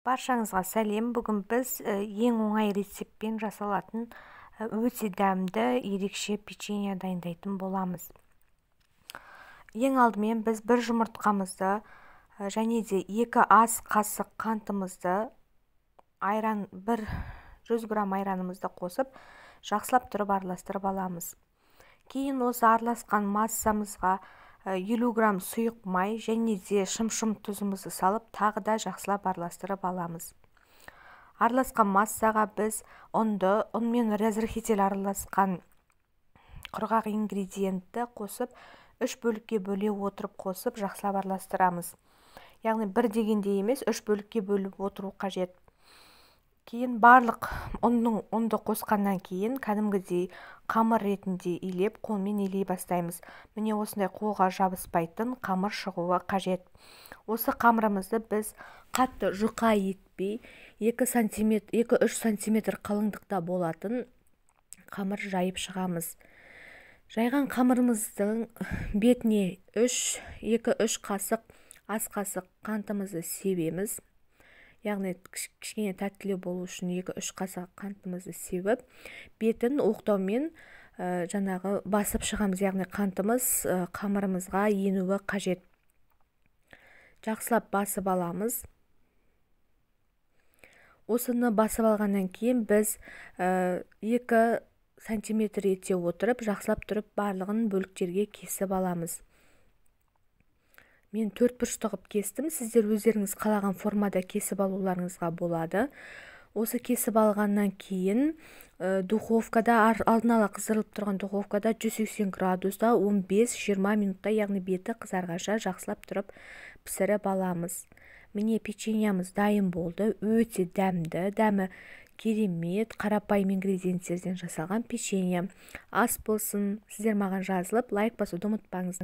Баршаңызға сәлем. Бүгін біз ең оңай рецептпен жасалатын өте дәмді ерекше печенье дайындайтын боламыз. Ең алдымен біз бір жұмыртқамызды және де 2 ас қасық қантымызды, айран 100 грамм айранымызды қосып, жақсылап тұрып араластырып аламыз. Кейін осы араласқан массамызға 50 грамм сұйық май және де шым-шым тұзымызды салып, тағы да жақсылап араластырып аламыз. Араласқан массаға біз ұнмен разрыхитель араласқан құрғақ ингредиентті қосып, 3 бөлікке бөле отырып қосып, жақсылап араластырамыз. Яғни бір дегенде емес, 3 бөлікке бөліп отыру қажет. Кейін барлық ұнды қосқаннан кейін кәдімгідей қамыр ретінде илеп, қолмен илей бастаймыз. Міне осындай қолға жабыспайтын қамыр шығуы қажет. Осы қамырымызды біз қатты жұқа етпей, 2-3 сантиметр қалыңдықта болатын қамыр жайып шығамыз. Жайған қамырымыздың бетіне 2-3 қасық, ас қасық қантымызды себеміз. Яғни кішкене тәттілеу болу үшін 2-3 қасық қантымызды себіп, бетін оқтаумен жаңағы басып шығамыз. Яғни қантымыз қамырымызға енуі қажет. Жақсылап басып аламыз. Осыны басып алғаннан кейін біз 2 сантиметр ете отырып, жақсылап тұрып барлығын бөліктерге кесіп аламыз. Мен 4 бұрышты қылып кестім. Сіздер өздеріңіз қалаған формада кесіп алуларыңызға болады. Осы кесіп алғаннан кейін духовкада, алдын ала қыздырылып тұрған духовкада 180 градуста 15-20 минутта, яғни беті қызарғанша жақсылап тұрып пісіріп аламыз. Міне печеньямыз дайын болды. Өте дәмді, дәмі керемет, қарапайым ингредиенттерден жасалған печенье. Ас болсын. Сіздер маған жазылып, лайк басуды ұмытпаңыз.